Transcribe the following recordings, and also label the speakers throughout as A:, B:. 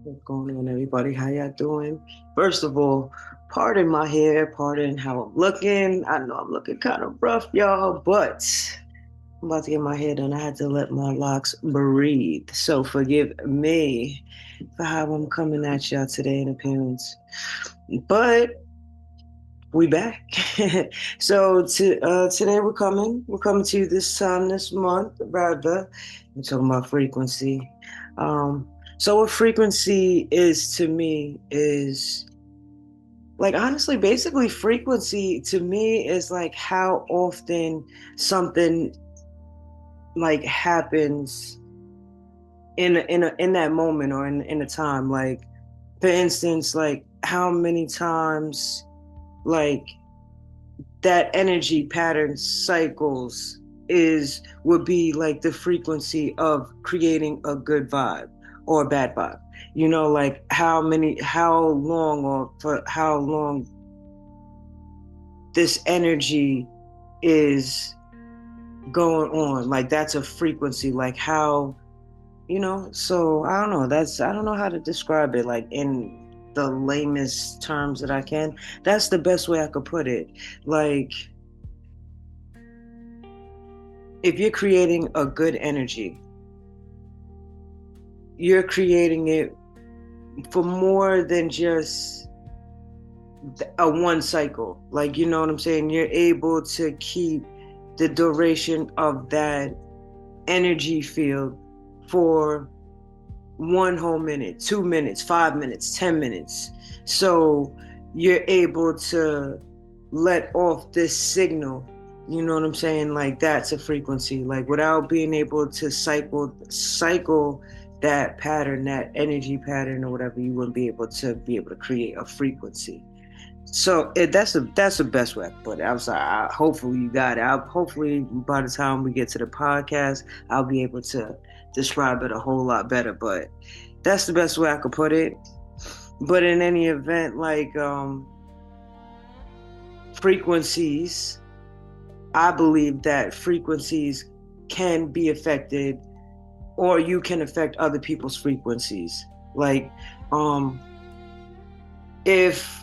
A: What's going on, everybody? How y'all doing? First of all, pardon my hair, pardon how I'm looking. I know I'm looking kind of rough, y'all, but I'm about to get my hair done. I had to let my locks breathe. So forgive me for how I'm coming at y'all today in appearance. But we back. Today we're coming to you this time this month, rather. We're talking about frequency. Um, so what frequency is to me is like honestly, basically frequency to me is like how often something like happens in that moment or in a time. Like for instance, like how many times like that energy pattern cycles is would be like the frequency of creating a good vibe or a bad vibe. Like how long or for how long this energy is going on. Like that's a frequency. Like how, so I don't know. I don't know how to describe it like in the lamest terms that I can. That's the best way I could put it. Like if you're creating a good energy, you're creating it for more than just a one cycle. Like, you know what I'm saying? You're able to keep the duration of that energy field for 1 whole minute, 2 minutes, 5 minutes, 10 minutes. So you're able to let off this signal. You know what I'm saying? Like that's a frequency. Like without being able to cycle that pattern, that energy pattern or whatever, you wouldn't be able to create a frequency. So that's the best way I can put it. I'm sorry. Hopefully you got it. Hopefully by the time we get to the podcast, I'll be able to describe it a whole lot better. But that's the best way I could put it. But in any event, like frequencies, I believe that frequencies can be affected, or you can affect other people's frequencies. Like, if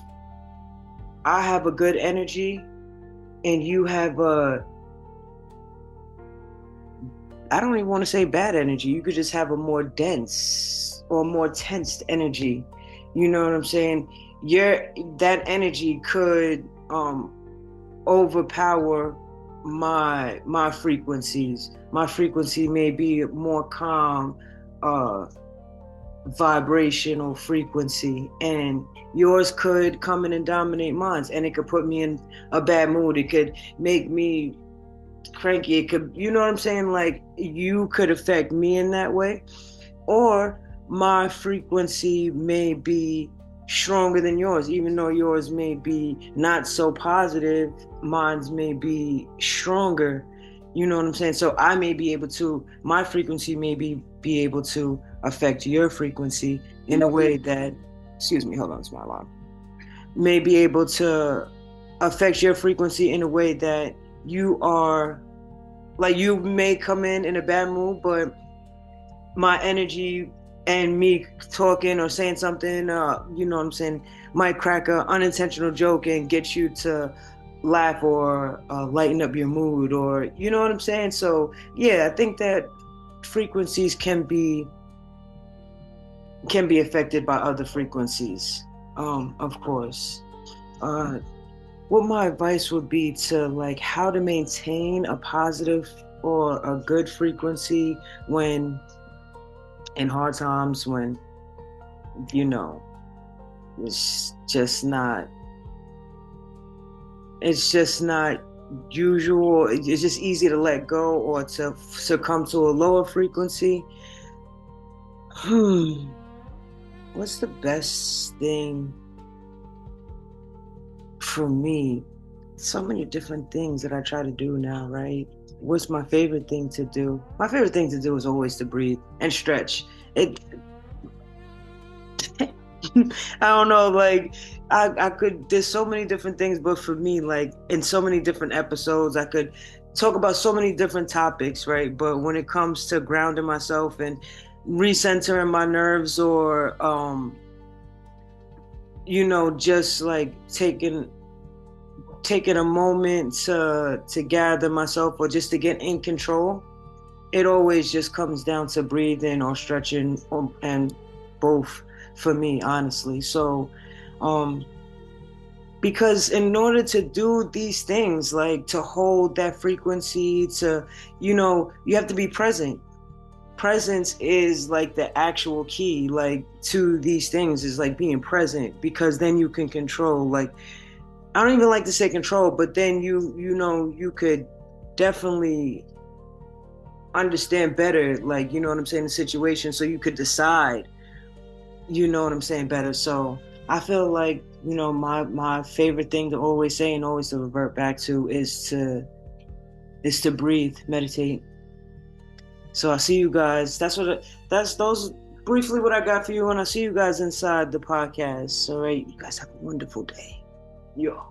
A: I have a good energy and you have I don't even want to say bad energy. You could just have a more dense or more tensed energy. You know what I'm saying? That energy could overpower my frequencies. My frequency may be more calm, uh vibrational frequency, and yours could come in and dominate mine, and it could put me in a bad mood. It could make me cranky. It could, you know what I'm saying? Like you could affect me in that way, or my frequency may be stronger than yours, even though yours may be not so positive, mine's may be stronger. You know what I'm saying? So I may be able to, my frequency may be able to affect your frequency in a way that, excuse me, hold on, it's my alarm, may be able to affect your frequency in a way that you are, like you may come in a bad mood, but my energy and me talking or saying something, you know what I'm saying, might crack a unintentional joke and get you to laugh or lighten up your mood, or you know what I'm saying. So yeah, I think that frequencies can be affected by other frequencies. Of course. Uh, what my advice would be to like how to maintain a positive or a good frequency when in hard times, when you know it's just not it's just not usual. It's just easy to let go or to succumb to a lower frequency. What's the best thing for me? So many different things that I try to do now, right? What's my favorite thing to do? My favorite thing to do is always to breathe and stretch. It I don't know, like I could, there's so many different things, but for me, like in so many different episodes, I could talk about so many different topics, right? But when it comes to grounding myself and recentering my nerves, or just like taking a moment to gather myself, or just to get in control, it always just comes down to breathing or stretching, and both for me, honestly. So, um, because in order to do these things, like to hold that frequency, you have to be present. Presence is like the actual key, like to these things, is like being present, because then you can control, like, I don't even like to say control, but then you could definitely understand better, like, you know what I'm saying, the situation, so you could decide, you know what I'm saying, better. So I feel like, my favorite thing to always say and always to revert back to is to breathe, meditate. So I see you guys. That's those briefly what I got for you, and I see you guys inside the podcast. All right, you guys have a wonderful day. Yo.